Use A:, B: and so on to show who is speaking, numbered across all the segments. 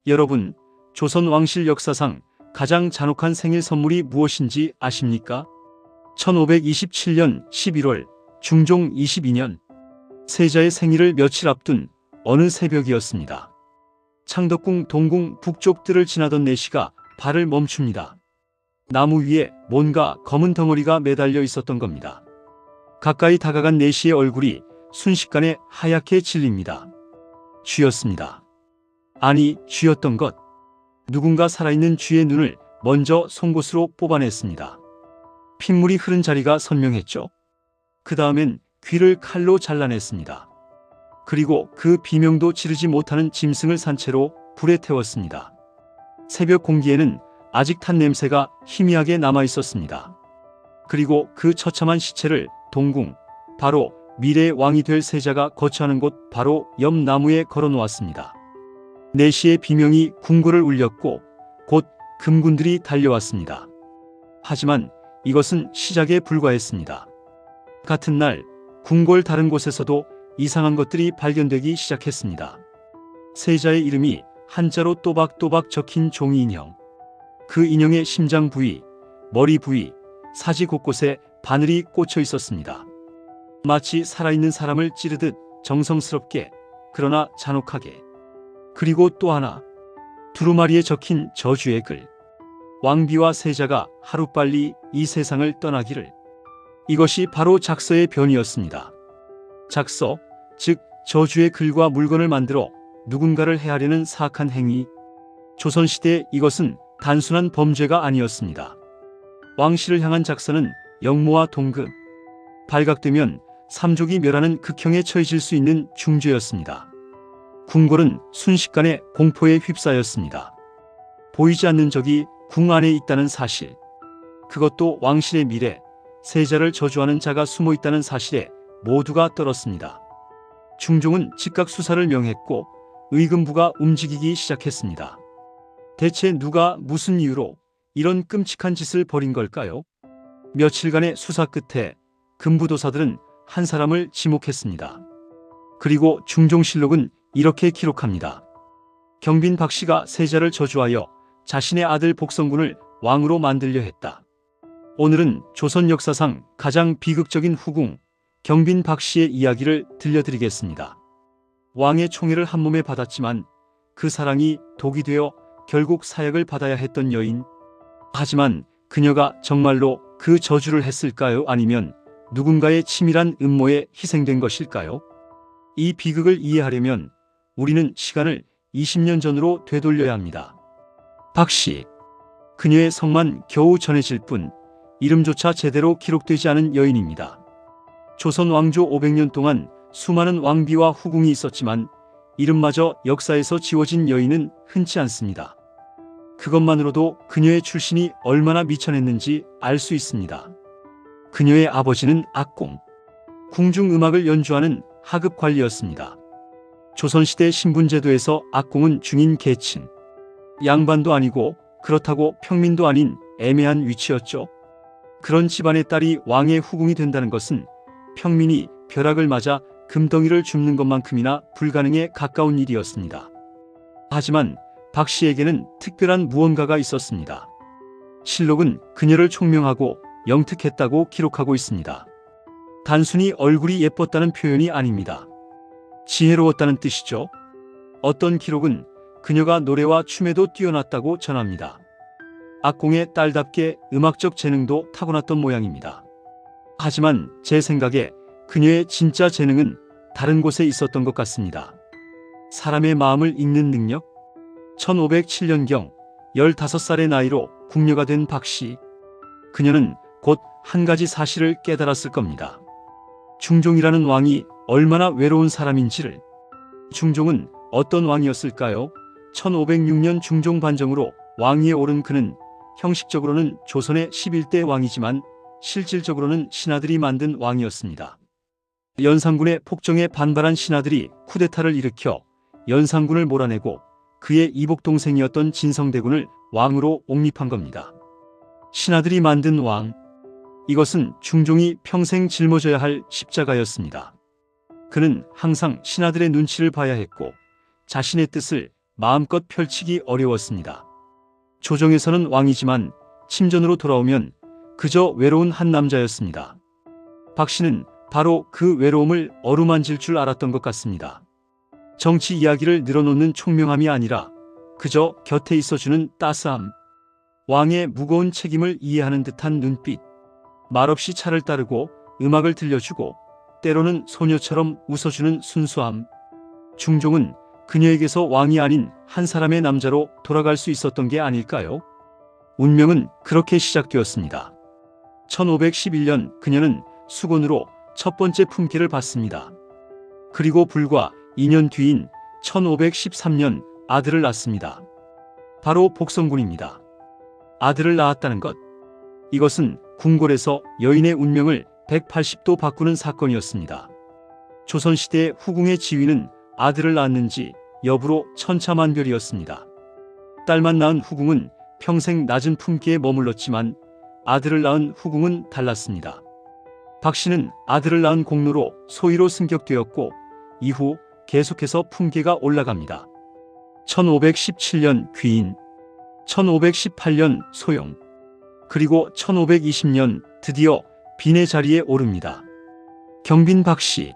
A: 여러분, 조선 왕실 역사상 가장 잔혹한 생일 선물이 무엇인지 아십니까? 1527년 11월 중종 22년 세자의 생일을 며칠 앞둔 어느 새벽이었습니다. 창덕궁 동궁 북쪽 뜰을 지나던 내시가 발을 멈춥니다. 나무 위에 뭔가 검은 덩어리가 매달려 있었던 겁니다. 가까이 다가간 내시의 얼굴이 순식간에 하얗게 질립니다. 쥐였습니다. 아니, 쥐였던 것. 누군가 살아있는 쥐의 눈을 먼저 송곳으로 뽑아냈습니다. 핏물이 흐른 자리가 선명했죠. 그 다음엔 귀를 칼로 잘라냈습니다. 그리고 그 비명도 지르지 못하는 짐승을 산채로 불에 태웠습니다. 새벽 공기에는 아직 탄 냄새가 희미하게 남아 있었습니다. 그리고 그 처참한 시체를 동궁, 바로 미래의 왕이 될 세자가 거처하는 곳 바로 옆 나무에 걸어 놓았습니다. 내시의 비명이 궁궐을 울렸고 곧 금군들이 달려왔습니다. 하지만 이것은 시작에 불과했습니다. 같은 날 궁궐 다른 곳에서도 이상한 것들이 발견되기 시작했습니다. 세자의 이름이 한자로 또박또박 적힌 종이 인형. 그 인형의 심장 부위, 머리 부위, 사지 곳곳에 바늘이 꽂혀 있었습니다. 마치 살아있는 사람을 찌르듯 정성스럽게, 그러나 잔혹하게. 그리고 또 하나, 두루마리에 적힌 저주의 글. 왕비와 세자가 하루빨리 이 세상을 떠나기를. 이것이 바로 작서의 변이였습니다. 작서, 즉 저주의 글과 물건을 만들어 누군가를 해하려는 사악한 행위. 조선시대에 이것은 단순한 범죄가 아니었습니다. 왕실을 향한 작서는 역모와 동급, 발각되면 삼족이 멸하는 극형에 처해질 수 있는 중죄였습니다. 궁궐은 순식간에 공포에 휩싸였습니다. 보이지 않는 적이 궁 안에 있다는 사실, 그것도 왕실의 미래, 세자를 저주하는 자가 숨어 있다는 사실에 모두가 떨었습니다. 중종은 즉각 수사를 명했고 의금부가 움직이기 시작했습니다. 대체 누가 무슨 이유로 이런 끔찍한 짓을 벌인 걸까요? 며칠간의 수사 끝에 금부도사들은 한 사람을 지목했습니다. 그리고 중종실록은 이렇게 기록합니다. 경빈 박씨가 세자를 저주하여 자신의 아들 복성군을 왕으로 만들려 했다. 오늘은 조선 역사상 가장 비극적인 후궁 경빈 박씨의 이야기를 들려드리겠습니다. 왕의 총애를 한몸에 받았지만 그 사랑이 독이 되어 결국 사약을 받아야 했던 여인. 하지만 그녀가 정말로 그 저주를 했을까요? 아니면 누군가의 치밀한 음모에 희생된 것일까요? 이 비극을 이해하려면 우리는 시간을 20년 전으로 되돌려야 합니다. 박씨. 그녀의 성만 겨우 전해질 뿐 이름조차 제대로 기록되지 않은 여인입니다. 조선 왕조 500년 동안 수많은 왕비와 후궁이 있었지만 이름마저 역사에서 지워진 여인은 흔치 않습니다. 그것만으로도 그녀의 출신이 얼마나 미천했는지 알 수 있습니다. 그녀의 아버지는 악공, 궁중음악을 연주하는 하급 관리였습니다. 조선시대 신분제도에서 악공은 중인 계층, 양반도 아니고 그렇다고 평민도 아닌 애매한 위치였죠. 그런 집안의 딸이 왕의 후궁이 된다는 것은 평민이 벼락을 맞아 금덩이를 줍는 것만큼이나 불가능에 가까운 일이었습니다. 하지만 박 씨에게는 특별한 무언가가 있었습니다. 실록은 그녀를 총명하고 영특했다고 기록하고 있습니다. 단순히 얼굴이 예뻤다는 표현이 아닙니다. 지혜로웠다는 뜻이죠. 어떤 기록은 그녀가 노래와 춤에도 뛰어났다고 전합니다. 악공의 딸답게 음악적 재능도 타고났던 모양입니다. 하지만 제 생각에 그녀의 진짜 재능은 다른 곳에 있었던 것 같습니다. 사람의 마음을 읽는 능력? 1507년경 15살의 나이로 궁녀가 된 박씨. 그녀는 곧 한 가지 사실을 깨달았을 겁니다. 중종이라는 왕이 얼마나 외로운 사람인지를. 중종은 어떤 왕이었을까요? 1506년 중종 반정으로 왕위에 오른 그는 형식적으로는 조선의 11대 왕이지만 실질적으로는 신하들이 만든 왕이었습니다. 연산군의 폭정에 반발한 신하들이 쿠데타를 일으켜 연산군을 몰아내고 그의 이복 동생이었던 진성대군을 왕으로 옹립한 겁니다. 신하들이 만든 왕, 이것은 중종이 평생 짊어져야 할 십자가였습니다. 그는 항상 신하들의 눈치를 봐야 했고 자신의 뜻을 마음껏 펼치기 어려웠습니다. 조정에서는 왕이지만 침전으로 돌아오면 그저 외로운 한 남자였습니다. 박 씨는 바로 그 외로움을 어루만질 줄 알았던 것 같습니다. 정치 이야기를 늘어놓는 총명함이 아니라 그저 곁에 있어주는 따스함, 왕의 무거운 책임을 이해하는 듯한 눈빛, 말없이 차를 따르고 음악을 들려주고 때로는 소녀처럼 웃어주는 순수함. 중종은 그녀에게서 왕이 아닌 한 사람의 남자로 돌아갈 수 있었던 게 아닐까요? 운명은 그렇게 시작되었습니다. 1511년 그녀는 수곤으로 첫 번째 품계를 받습니다. 그리고 불과 2년 뒤인 1513년 아들을 낳습니다. 바로 복성군입니다. 아들을 낳았다는 것. 이것은 궁궐에서 여인의 운명을 180도 바꾸는 사건이었습니다. 조선시대의 후궁의 지위는 아들을 낳았는지 여부로 천차만별이었습니다. 딸만 낳은 후궁은 평생 낮은 품계에 머물렀지만 아들을 낳은 후궁은 달랐습니다. 박 씨는 아들을 낳은 공로로 소위로 승격되었고 이후 계속해서 품계가 올라갑니다. 1517년 귀인, 1518년 소용, 그리고 1520년 드디어 빈의 자리에 오릅니다. 경빈 박 씨.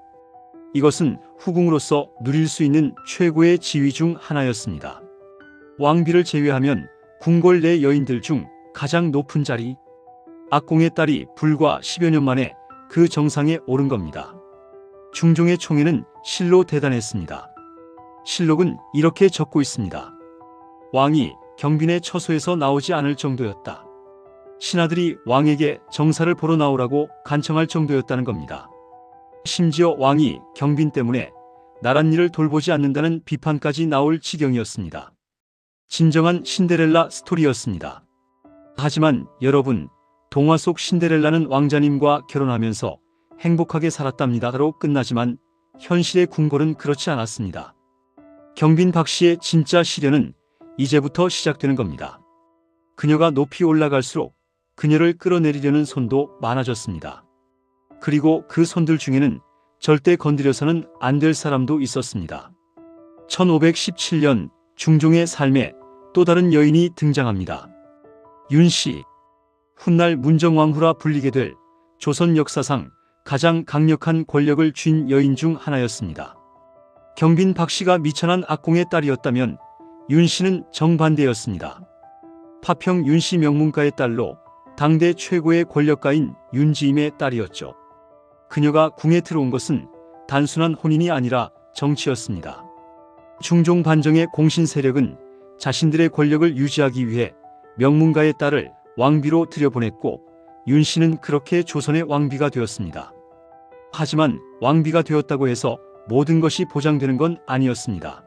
A: 이것은 후궁으로서 누릴 수 있는 최고의 지위 중 하나였습니다. 왕비를 제외하면 궁궐 내 여인들 중 가장 높은 자리. 악공의 딸이 불과 10여 년 만에 그 정상에 오른 겁니다. 중종의 총애는 실로 대단했습니다. 실록은 이렇게 적고 있습니다. 왕이 경빈의 처소에서 나오지 않을 정도였다. 신하들이 왕에게 정사를 보러 나오라고 간청할 정도였다는 겁니다. 심지어 왕이 경빈 때문에 나란 일을 돌보지 않는다는 비판까지 나올 지경이었습니다. 진정한 신데렐라 스토리였습니다. 하지만 여러분, 동화 속 신데렐라는 왕자님과 결혼하면서 행복하게 살았답니다로 끝나지만 현실의 궁궐은 그렇지 않았습니다. 경빈 박 씨의 진짜 시련은 이제부터 시작되는 겁니다. 그녀가 높이 올라갈수록 그녀를 끌어내리려는 손도 많아졌습니다. 그리고 그 손들 중에는 절대 건드려서는 안 될 사람도 있었습니다. 1517년 중종의 삶에 또 다른 여인이 등장합니다. 윤씨. 훗날 문정왕후라 불리게 될 조선 역사상 가장 강력한 권력을 쥔 여인 중 하나였습니다. 경빈 박 씨가 미천한 악공의 딸이었다면 윤씨는 정반대였습니다. 파평 윤씨 명문가의 딸로 당대 최고의 권력가인 윤지임의 딸이었죠. 그녀가 궁에 들어온 것은 단순한 혼인이 아니라 정치였습니다. 중종 반정의 공신 세력은 자신들의 권력을 유지하기 위해 명문가의 딸을 왕비로 들여보냈고 윤씨는 그렇게 조선의 왕비가 되었습니다. 하지만 왕비가 되었다고 해서 모든 것이 보장되는 건 아니었습니다.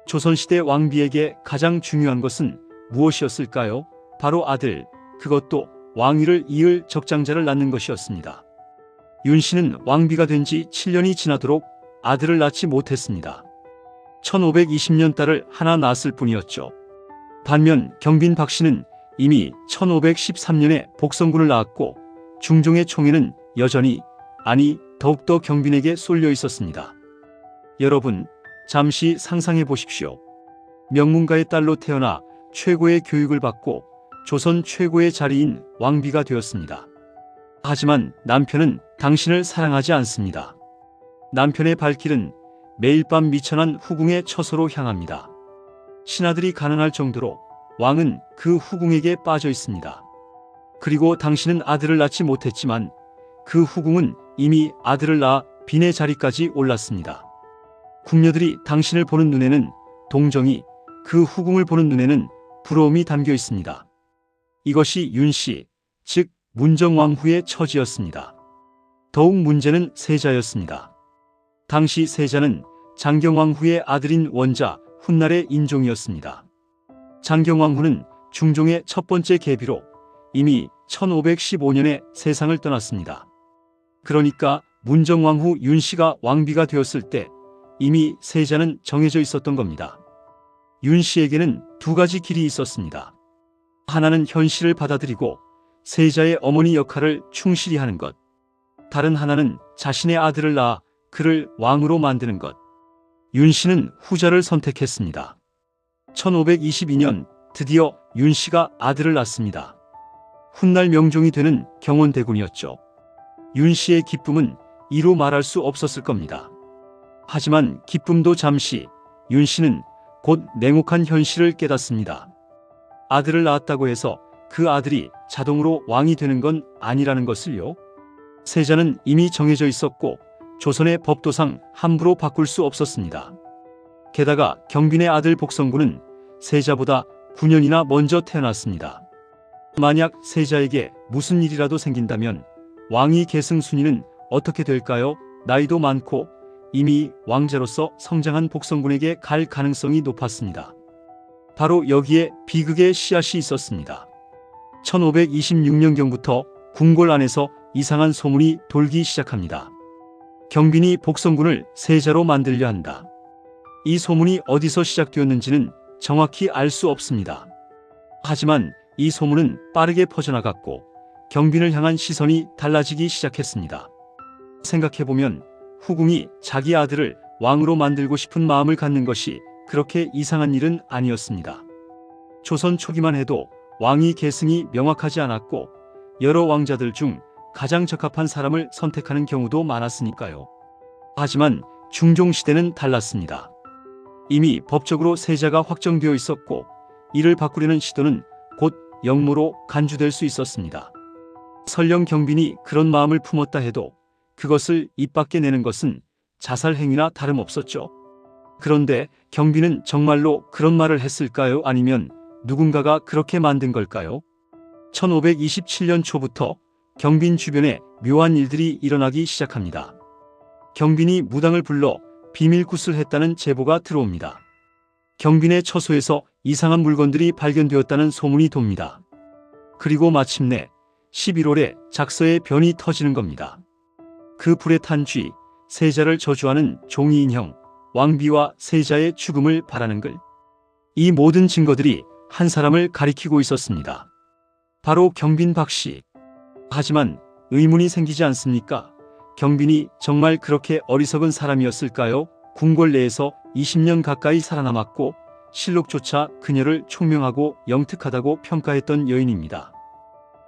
A: 조선시대 왕비에게 가장 중요한 것은 무엇이었을까요? 바로 아들, 그것도 왕위를 이을 적장자를 낳는 것이었습니다. 윤씨는 왕비가 된 지 7년이 지나도록 아들을 낳지 못했습니다. 1520년 딸을 하나 낳았을 뿐이었죠. 반면 경빈 박 씨는 이미 1513년에 복성군을 낳았고 중종의 총애는 여전히, 아니 더욱더 경빈에게 쏠려 있었습니다. 여러분, 잠시 상상해 보십시오. 명문가의 딸로 태어나 최고의 교육을 받고 조선 최고의 자리인 왕비가 되었습니다. 하지만 남편은 당신을 사랑하지 않습니다. 남편의 발길은 매일 밤 미천한 후궁의 처소로 향합니다. 신하들이 가난할 정도로 왕은 그 후궁에게 빠져 있습니다. 그리고 당신은 아들을 낳지 못했지만 그 후궁은 이미 아들을 낳아 빈의 자리까지 올랐습니다. 궁녀들이 당신을 보는 눈에는 동정이, 그 후궁을 보는 눈에는 부러움이 담겨 있습니다. 이것이 윤씨, 즉 문정왕후의 처지였습니다. 더욱 문제는 세자였습니다. 당시 세자는 장경왕후의 아들인 원자, 훗날의 인종이었습니다. 장경왕후는 중종의 첫 번째 계비로 이미 1515년에 세상을 떠났습니다. 그러니까 문정왕후 윤씨가 왕비가 되었을 때 이미 세자는 정해져 있었던 겁니다. 윤씨에게는 두 가지 길이 있었습니다. 하나는 현실을 받아들이고 세자의 어머니 역할을 충실히 하는 것. 다른 하나는 자신의 아들을 낳아 그를 왕으로 만드는 것. 윤씨는 후자를 선택했습니다. 1522년 드디어 윤씨가 아들을 낳습니다. 훗날 명종이 되는 경원대군이었죠. 윤씨의 기쁨은 이루 말할 수 없었을 겁니다. 하지만 기쁨도 잠시, 윤씨는 곧 냉혹한 현실을 깨닫습니다. 아들을 낳았다고 해서 그 아들이 자동으로 왕이 되는 건 아니라는 것을요. 세자는 이미 정해져 있었고 조선의 법도상 함부로 바꿀 수 없었습니다. 게다가 경빈의 아들 복성군은 세자보다 9년이나 먼저 태어났습니다. 만약 세자에게 무슨 일이라도 생긴다면 왕위 계승 순위는 어떻게 될까요? 나이도 많고 이미 왕자로서 성장한 복성군에게 갈 가능성이 높았습니다. 바로 여기에 비극의 씨앗이 있었습니다. 1526년경부터 궁궐 안에서 이상한 소문이 돌기 시작합니다. 경빈이 복성군을 세자로 만들려 한다. 이 소문이 어디서 시작되었는지는 정확히 알 수 없습니다. 하지만 이 소문은 빠르게 퍼져나갔고 경빈을 향한 시선이 달라지기 시작했습니다. 생각해보면 후궁이 자기 아들을 왕으로 만들고 싶은 마음을 갖는 것이 그렇게 이상한 일은 아니었습니다. 조선 초기만 해도 왕위 계승이 명확하지 않았고 여러 왕자들 중 가장 적합한 사람을 선택하는 경우도 많았으니까요. 하지만 중종시대는 달랐습니다. 이미 법적으로 세자가 확정되어 있었고 이를 바꾸려는 시도는 곧 역모로 간주될 수 있었습니다. 설령 경빈이 그런 마음을 품었다 해도 그것을 입 밖에 내는 것은 자살 행위나 다름없었죠. 그런데 경빈은 정말로 그런 말을 했을까요? 아니면 누군가가 그렇게 만든 걸까요? 1527년 초부터 경빈 주변에 묘한 일들이 일어나기 시작합니다. 경빈이 무당을 불러 비밀굿을 했다는 제보가 들어옵니다. 경빈의 처소에서 이상한 물건들이 발견되었다는 소문이 돕니다. 그리고 마침내 11월에 작서의 변이 터지는 겁니다. 그 불에 탄 쥐, 세자를 저주하는 종이 인형, 왕비와 세자의 죽음을 바라는 글. 이 모든 증거들이 한 사람을 가리키고 있었습니다. 바로 경빈 박씨. 하지만 의문이 생기지 않습니까? 경빈이 정말 그렇게 어리석은 사람이었을까요? 궁궐 내에서 20년 가까이 살아남았고 실록조차 그녀를 총명하고 영특하다고 평가했던 여인입니다.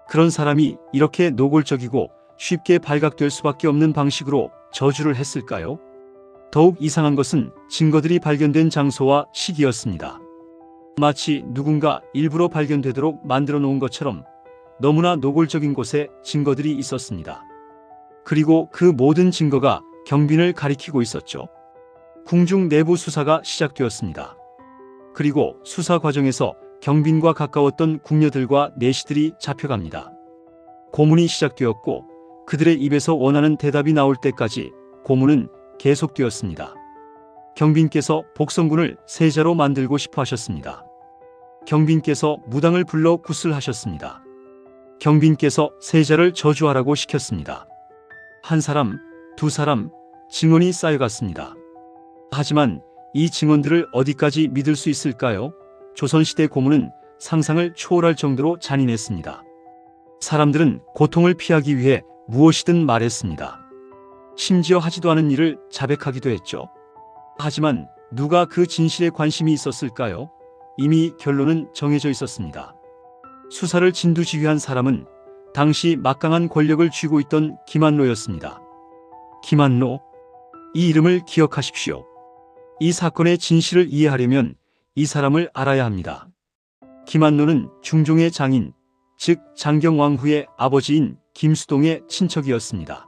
A: 그런 사람이 이렇게 노골적이고 쉽게 발각될 수밖에 없는 방식으로 저주를 했을까요? 더욱 이상한 것은 증거들이 발견된 장소와 시기였습니다. 마치 누군가 일부러 발견되도록 만들어 놓은 것처럼 너무나 노골적인 곳에 증거들이 있었습니다. 그리고 그 모든 증거가 경빈을 가리키고 있었죠. 궁중 내부 수사가 시작되었습니다. 그리고 수사 과정에서 경빈과 가까웠던 궁녀들과 내시들이 잡혀갑니다. 고문이 시작되었고 그들의 입에서 원하는 대답이 나올 때까지 고문은 계속되었습니다. 경빈께서 복성군을 세자로 만들고 싶어 하셨습니다. 경빈께서 무당을 불러 굿을 하셨습니다. 경빈께서 세자를 저주하라고 시켰습니다. 한 사람, 두 사람, 증언이 쌓여갔습니다. 하지만 이 증언들을 어디까지 믿을 수 있을까요? 조선시대 고문은 상상을 초월할 정도로 잔인했습니다. 사람들은 고통을 피하기 위해 무엇이든 말했습니다. 심지어 하지도 않은 일을 자백하기도 했죠. 하지만 누가 그 진실에 관심이 있었을까요? 이미 결론은 정해져 있었습니다. 수사를 진두지휘한 사람은 당시 막강한 권력을 쥐고 있던 김한로였습니다. 김한로, 이 이름을 기억하십시오. 이 사건의 진실을 이해하려면 이 사람을 알아야 합니다. 김한로는 중종의 장인, 즉 장경왕후의 아버지인 김수동의 친척이었습니다.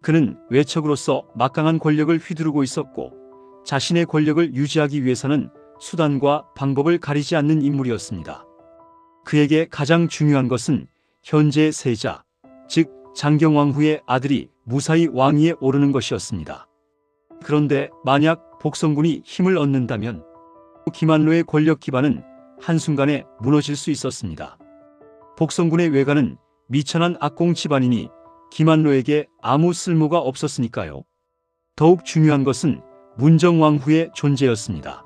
A: 그는 외척으로서 막강한 권력을 휘두르고 있었고 자신의 권력을 유지하기 위해서는 수단과 방법을 가리지 않는 인물이었습니다. 그에게 가장 중요한 것은 현재 세자, 즉 장경왕후의 아들이 무사히 왕위에 오르는 것이었습니다. 그런데 만약 복성군이 힘을 얻는다면 김한로의 권력 기반은 한순간에 무너질 수 있었습니다. 복성군의 외가는 미천한 악공 집안이니 김한로에게 아무 쓸모가 없었으니까요. 더욱 중요한 것은 문정왕후의 존재였습니다.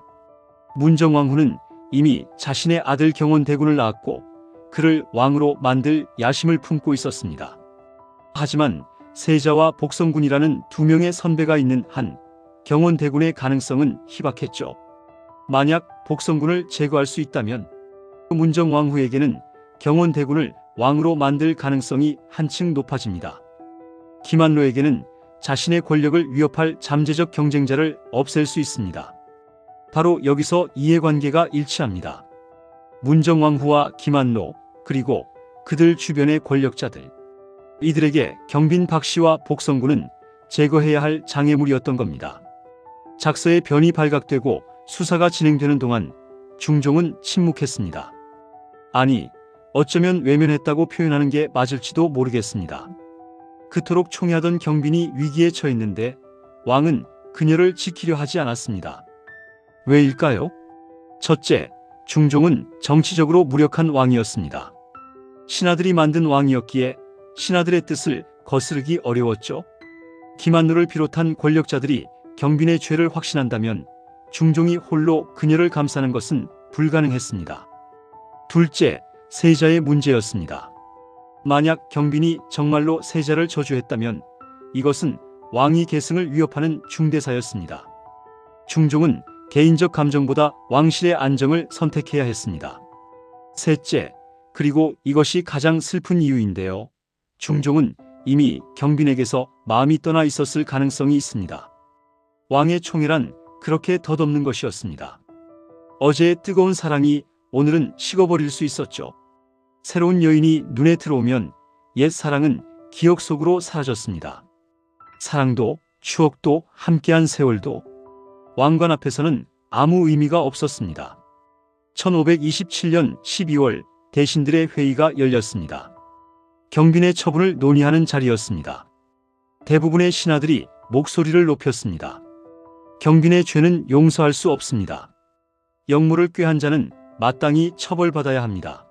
A: 문정왕후는 이미 자신의 아들 경원대군을 낳았고 그를 왕으로 만들 야심을 품고 있었습니다. 하지만 세자와 복성군이라는 두 명의 선배가 있는 한 경원대군의 가능성은 희박했죠. 만약 복성군을 제거할 수 있다면 문정왕후에게는 경원대군을 왕으로 만들 가능성이 한층 높아집니다. 김한로에게는 자신의 권력을 위협할 잠재적 경쟁자를 없앨 수 있습니다. 바로 여기서 이해관계가 일치합니다. 문정왕후와 김한로, 그리고 그들 주변의 권력자들. 이들에게 경빈 박씨와 복성군은 제거해야 할 장애물이었던 겁니다. 작서의 변이 발각되고 수사가 진행되는 동안 중종은 침묵했습니다. 아니, 어쩌면 외면했다고 표현하는 게 맞을지도 모르겠습니다. 그토록 총애하던 경빈이 위기에 처했는데 왕은 그녀를 지키려 하지 않았습니다. 왜일까요? 첫째, 중종은 정치적으로 무력한 왕이었습니다. 신하들이 만든 왕이었기에 신하들의 뜻을 거스르기 어려웠죠. 김한로를 비롯한 권력자들이 경빈의 죄를 확신한다면 중종이 홀로 그녀를 감싸는 것은 불가능했습니다. 둘째, 세자의 문제였습니다. 만약 경빈이 정말로 세자를 저주했다면 이것은 왕위 계승을 위협하는 중대사였습니다. 중종은 개인적 감정보다 왕실의 안정을 선택해야 했습니다. 셋째, 그리고 이것이 가장 슬픈 이유인데요. 중종은 이미 경빈에게서 마음이 떠나 있었을 가능성이 있습니다. 왕의 총애란 그렇게 덧없는 것이었습니다. 어제의 뜨거운 사랑이 오늘은 식어버릴 수 있었죠. 새로운 여인이 눈에 들어오면 옛 사랑은 기억 속으로 사라졌습니다. 사랑도 추억도 함께한 세월도 왕관 앞에서는 아무 의미가 없었습니다. 1527년 12월 대신들의 회의가 열렸습니다. 경빈의 처분을 논의하는 자리였습니다. 대부분의 신하들이 목소리를 높였습니다. 경빈의 죄는 용서할 수 없습니다. 역물을 꾀한 자는 마땅히 처벌받아야 합니다.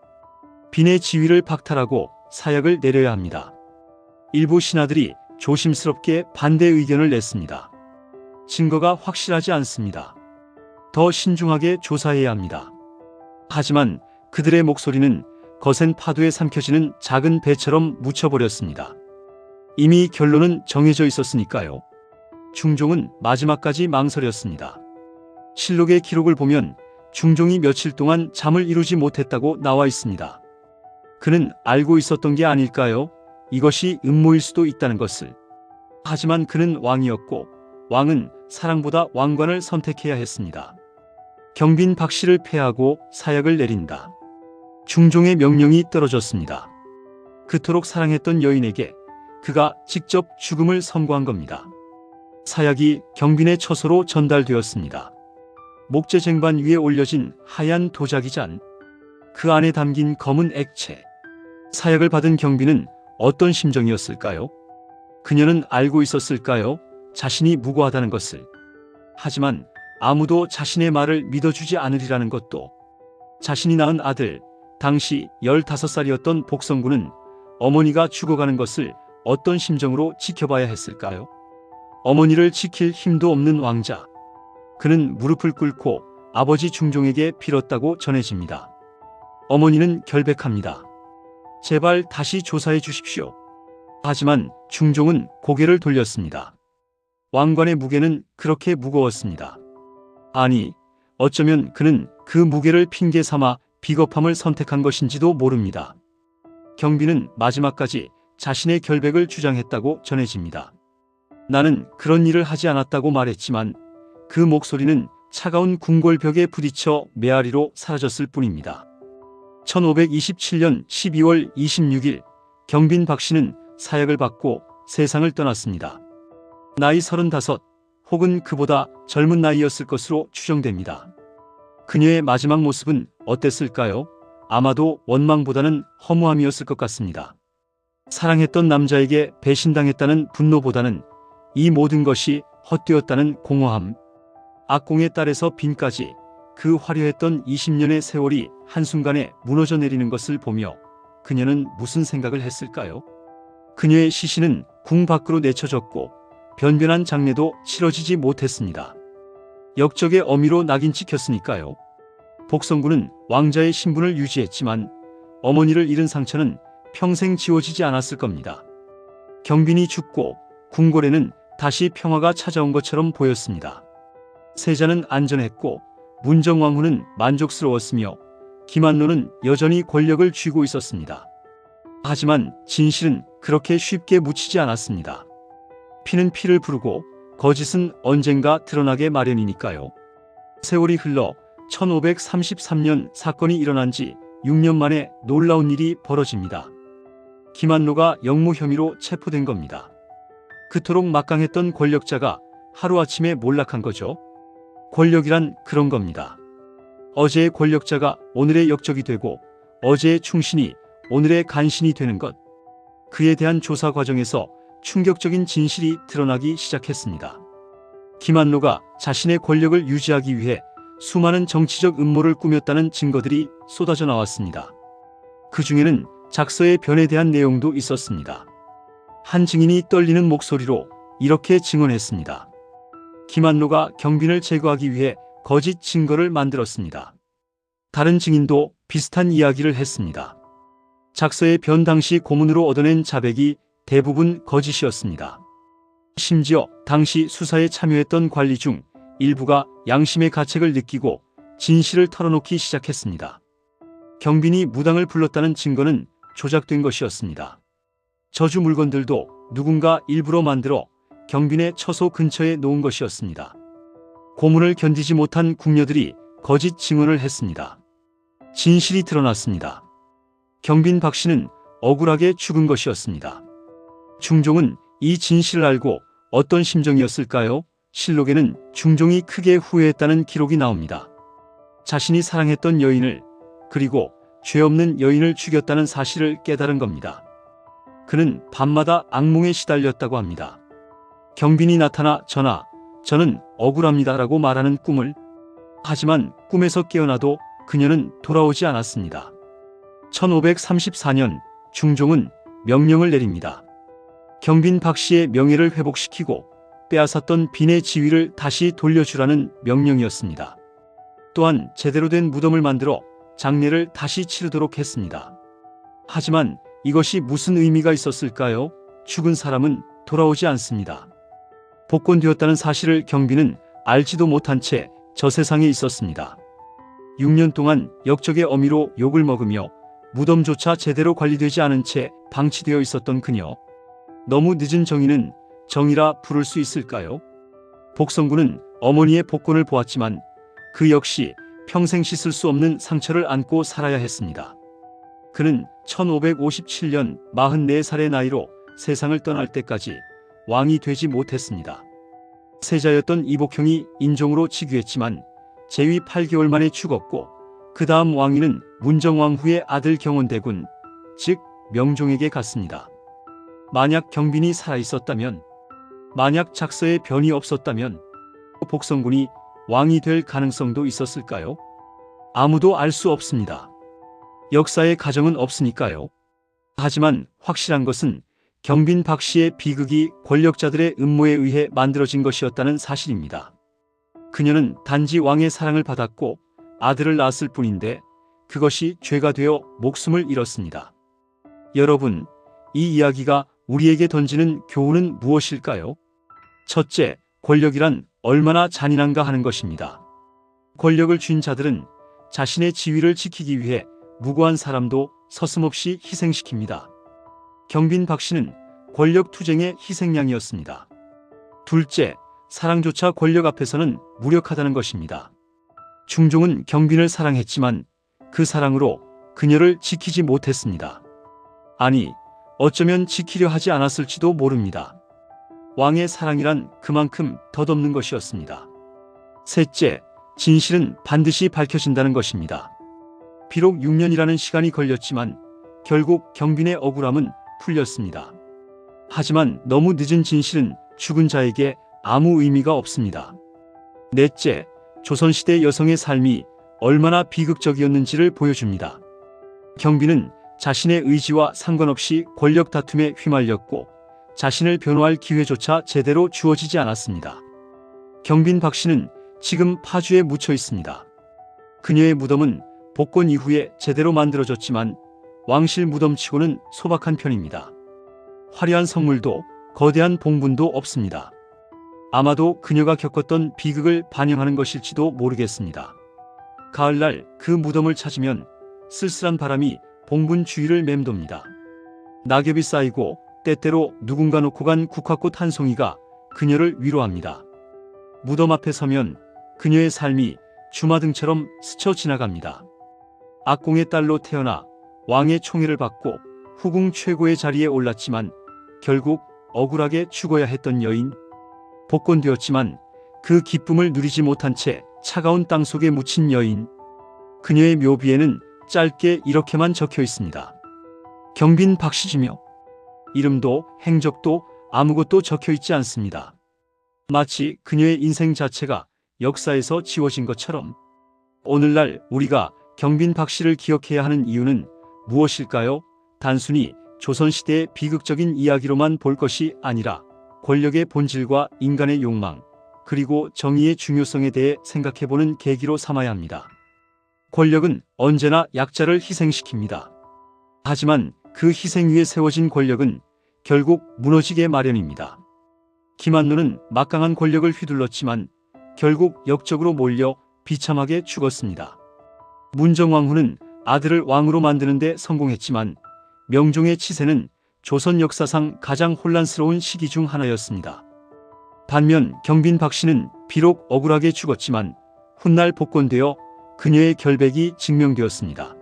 A: 빈의 지위를 박탈하고 사약을 내려야 합니다. 일부 신하들이 조심스럽게 반대 의견을 냈습니다. 증거가 확실하지 않습니다. 더 신중하게 조사해야 합니다. 하지만 그들의 목소리는 거센 파도에 삼켜지는 작은 배처럼 묻혀버렸습니다. 이미 결론은 정해져 있었으니까요. 중종은 마지막까지 망설였습니다. 실록의 기록을 보면 중종이 며칠 동안 잠을 이루지 못했다고 나와 있습니다. 그는 알고 있었던 게 아닐까요? 이것이 음모일 수도 있다는 것을. 하지만 그는 왕이었고 왕은 사랑보다 왕관을 선택해야 했습니다. 경빈 박씨를 패하고 사약을 내린다. 중종의 명령이 떨어졌습니다. 그토록 사랑했던 여인에게 그가 직접 죽음을 선고한 겁니다. 사약이 경빈의 처소로 전달되었습니다. 목재 쟁반 위에 올려진 하얀 도자기잔, 그 안에 담긴 검은 액체. 사약을 받은 경빈은 어떤 심정이었을까요? 그녀는 알고 있었을까요? 자신이 무고하다는 것을. 하지만 아무도 자신의 말을 믿어주지 않으리라는 것도. 자신이 낳은 아들, 당시 15살이었던 복성군은 어머니가 죽어가는 것을 어떤 심정으로 지켜봐야 했을까요? 어머니를 지킬 힘도 없는 왕자. 그는 무릎을 꿇고 아버지 중종에게 빌었다고 전해집니다. 어머니는 결백합니다. 제발 다시 조사해 주십시오. 하지만 중종은 고개를 돌렸습니다. 왕관의 무게는 그렇게 무거웠습니다. 아니, 어쩌면 그는 그 무게를 핑계 삼아 비겁함을 선택한 것인지도 모릅니다. 경빈은 마지막까지 자신의 결백을 주장했다고 전해집니다. 나는 그런 일을 하지 않았다고 말했지만 그 목소리는 차가운 궁궐벽에 부딪혀 메아리로 사라졌을 뿐입니다. 1527년 12월 26일 경빈 박씨는 사약을 받고 세상을 떠났습니다. 나이 35 혹은 그보다 젊은 나이였을 것으로 추정됩니다. 그녀의 마지막 모습은 어땠을까요? 아마도 원망보다는 허무함이었을 것 같습니다. 사랑했던 남자에게 배신당했다는 분노보다는 이 모든 것이 헛되었다는 공허함. 악공의 딸에서 빈까지 그 화려했던 20년의 세월이 한순간에 무너져 내리는 것을 보며 그녀는 무슨 생각을 했을까요? 그녀의 시신은 궁 밖으로 내쳐졌고 변변한 장례도 치러지지 못했습니다. 역적의 어미로 낙인 찍혔으니까요. 복성군은 왕자의 신분을 유지했지만 어머니를 잃은 상처는 평생 지워지지 않았을 겁니다. 경빈이 죽고 궁궐에는 다시 평화가 찾아온 것처럼 보였습니다. 세자는 안전했고 문정왕후는 만족스러웠으며 김한노는 여전히 권력을 쥐고 있었습니다. 하지만 진실은 그렇게 쉽게 묻히지 않았습니다. 피는 피를 부르고 거짓은 언젠가 드러나게 마련이니까요. 세월이 흘러 1533년 사건이 일어난 지 6년 만에 놀라운 일이 벌어집니다. 김한노가 역무 혐의로 체포된 겁니다. 그토록 막강했던 권력자가 하루아침에 몰락한 거죠. 권력이란 그런 겁니다. 어제의 권력자가 오늘의 역적이 되고 어제의 충신이 오늘의 간신이 되는 것. 그에 대한 조사 과정에서 충격적인 진실이 드러나기 시작했습니다. 김한노가 자신의 권력을 유지하기 위해 수많은 정치적 음모를 꾸몄다는 증거들이 쏟아져 나왔습니다. 그 중에는 작서의 변에 대한 내용도 있었습니다. 한 증인이 떨리는 목소리로 이렇게 증언했습니다. 김한노가 경빈을 제거하기 위해 거짓 증거를 만들었습니다. 다른 증인도 비슷한 이야기를 했습니다. 작서의 변 당시 고문으로 얻어낸 자백이 대부분 거짓이었습니다. 심지어 당시 수사에 참여했던 관리 중 일부가 양심의 가책을 느끼고 진실을 털어놓기 시작했습니다. 경빈이 무당을 불렀다는 증거는 조작된 것이었습니다. 저주 물건들도 누군가 일부러 만들어 경빈의 처소 근처에 놓은 것이었습니다. 고문을 견디지 못한 궁녀들이 거짓 증언을 했습니다. 진실이 드러났습니다. 경빈 박 씨는 억울하게 죽은 것이었습니다. 중종은 이 진실을 알고 어떤 심정이었을까요? 실록에는 중종이 크게 후회했다는 기록이 나옵니다. 자신이 사랑했던 여인을, 그리고 죄 없는 여인을 죽였다는 사실을 깨달은 겁니다. 그는 밤마다 악몽에 시달렸다고 합니다. 경빈이 나타나 전하, 저는 억울합니다라고 말하는 꿈을. 하지만 꿈에서 깨어나도 그녀는 돌아오지 않았습니다. 1534년 중종은 명령을 내립니다. 경빈 박 씨의 명예를 회복시키고 빼앗았던 빈의 지위를 다시 돌려주라는 명령이었습니다. 또한 제대로 된 무덤을 만들어 장례를 다시 치르도록 했습니다. 하지만 이것이 무슨 의미가 있었을까요? 죽은 사람은 돌아오지 않습니다. 복권되었다는 사실을 경빈은 알지도 못한 채 저 세상에 있었습니다. 6년 동안 역적의 어미로 욕을 먹으며 무덤조차 제대로 관리되지 않은 채 방치되어 있었던 그녀. 너무 늦은 정의는 정의라 부를 수 있을까요? 복성군은 어머니의 복권을 보았지만 그 역시 평생 씻을 수 없는 상처를 안고 살아야 했습니다. 그는 1557년 44살의 나이로 세상을 떠날 때까지 왕이 되지 못했습니다. 세자였던 이복형이 인종으로 즉위했지만 재위 8개월 만에 죽었고 그 다음 왕위는 문정왕후의 아들 경원대군, 즉 명종에게 갔습니다. 만약 경빈이 살아있었다면, 만약 작서에 변이 없었다면 복성군이 왕이 될 가능성도 있었을까요? 아무도 알 수 없습니다. 역사의 가정은 없으니까요. 하지만 확실한 것은 경빈 박 씨의 비극이 권력자들의 음모에 의해 만들어진 것이었다는 사실입니다. 그녀는 단지 왕의 사랑을 받았고 아들을 낳았을 뿐인데 그것이 죄가 되어 목숨을 잃었습니다. 여러분, 이 이야기가 우리에게 던지는 교훈은 무엇일까요? 첫째, 권력이란 얼마나 잔인한가 하는 것입니다. 권력을 쥔 자들은 자신의 지위를 지키기 위해 무고한 사람도 서슴없이 희생시킵니다. 경빈 박 씨는 권력 투쟁의 희생양이었습니다. 둘째, 사랑조차 권력 앞에서는 무력하다는 것입니다. 중종은 경빈을 사랑했지만 그 사랑으로 그녀를 지키지 못했습니다. 아니, 어쩌면 지키려 하지 않았을지도 모릅니다. 왕의 사랑이란 그만큼 덧없는 것이었습니다. 셋째, 진실은 반드시 밝혀진다는 것입니다. 비록 6년이라는 시간이 걸렸지만 결국 경빈의 억울함은 풀렸습니다. 하지만 너무 늦은 진실은 죽은 자에게 아무 의미가 없습니다. 넷째, 조선시대 여성의 삶이 얼마나 비극적이었는지를 보여줍니다. 경빈은 자신의 의지와 상관없이 권력 다툼에 휘말렸고 자신을 변호할 기회조차 제대로 주어지지 않았습니다. 경빈 박 씨는 지금 파주에 묻혀 있습니다. 그녀의 무덤은 복권 이후에 제대로 만들어졌지만 왕실 무덤치고는 소박한 편입니다. 화려한 성물도 거대한 봉분도 없습니다. 아마도 그녀가 겪었던 비극을 반영하는 것일지도 모르겠습니다. 가을날 그 무덤을 찾으면 쓸쓸한 바람이 봉분 주위를 맴돕니다. 낙엽이 쌓이고 때때로 누군가 놓고 간 국화꽃 한 송이가 그녀를 위로합니다. 무덤 앞에 서면 그녀의 삶이 주마등처럼 스쳐 지나갑니다. 악공의 딸로 태어나 왕의 총애를 받고 후궁 최고의 자리에 올랐지만 결국 억울하게 죽어야 했던 여인. 복권되었지만 그 기쁨을 누리지 못한 채 차가운 땅 속에 묻힌 여인. 그녀의 묘비에는 짧게 이렇게만 적혀 있습니다. 경빈 박씨지며 이름도 행적도 아무것도 적혀 있지 않습니다. 마치 그녀의 인생 자체가 역사에서 지워진 것처럼. 오늘날 우리가 경빈 박씨를 기억해야 하는 이유는 무엇일까요? 단순히 조선시대의 비극적인 이야기로만 볼 것이 아니라 권력의 본질과 인간의 욕망, 그리고 정의의 중요성에 대해 생각해보는 계기로 삼아야 합니다. 권력은 언제나 약자를 희생시킵니다. 하지만 그 희생 위에 세워진 권력은 결국 무너지게 마련입니다. 김한로는 막강한 권력을 휘둘렀지만 결국 역적으로 몰려 비참하게 죽었습니다. 문정왕후는 아들을 왕으로 만드는 데 성공했지만 명종의 치세는 조선 역사상 가장 혼란스러운 시기 중 하나였습니다. 반면 경빈 박씨는 비록 억울하게 죽었지만 훗날 복권되어 그녀의 결백이 증명되었습니다.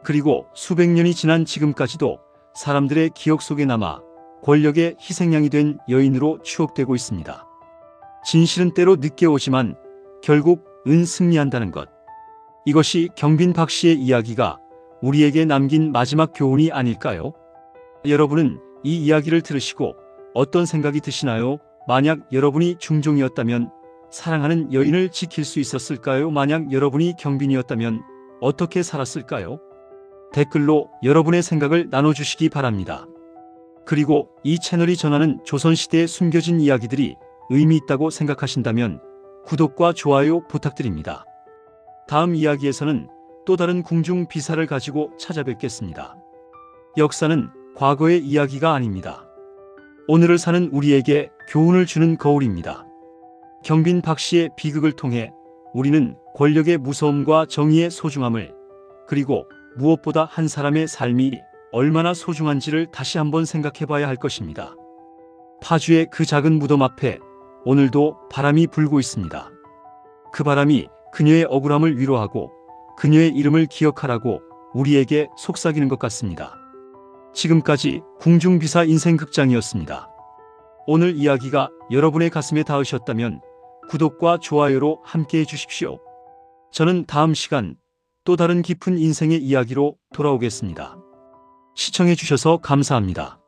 A: 그리고 수백 년이 지난 지금까지도 사람들의 기억 속에 남아 권력의 희생양이 된 여인으로 추억되고 있습니다. 진실은 때로 늦게 오지만 결국 은 승리한다는 것. 이것이 경빈 박씨의 이야기가 우리에게 남긴 마지막 교훈이 아닐까요? 여러분은 이 이야기를 들으시고 어떤 생각이 드시나요? 만약 여러분이 중종이었다면 사랑하는 여인을 지킬 수 있었을까요? 만약 여러분이 경빈이었다면 어떻게 살았을까요? 댓글로 여러분의 생각을 나눠주시기 바랍니다. 그리고 이 채널이 전하는 조선시대의 숨겨진 이야기들이 의미 있다고 생각하신다면 구독과 좋아요 부탁드립니다. 다음 이야기에서는 또 다른 궁중 비사를 가지고 찾아뵙겠습니다. 역사는 과거의 이야기가 아닙니다. 오늘을 사는 우리에게 교훈을 주는 거울입니다. 경빈 박씨의 비극을 통해 우리는 권력의 무서움과 정의의 소중함을, 그리고 무엇보다 한 사람의 삶이 얼마나 소중한지를 다시 한번 생각해봐야 할 것입니다. 파주의 그 작은 무덤 앞에 오늘도 바람이 불고 있습니다. 그 바람이 그녀의 억울함을 위로하고 그녀의 이름을 기억하라고 우리에게 속삭이는 것 같습니다. 지금까지 궁중비사 인생극장이었습니다. 오늘 이야기가 여러분의 가슴에 닿으셨다면 구독과 좋아요로 함께해 주십시오. 저는 다음 시간 또 다른 깊은 인생의 이야기로 돌아오겠습니다. 시청해 주셔서 감사합니다.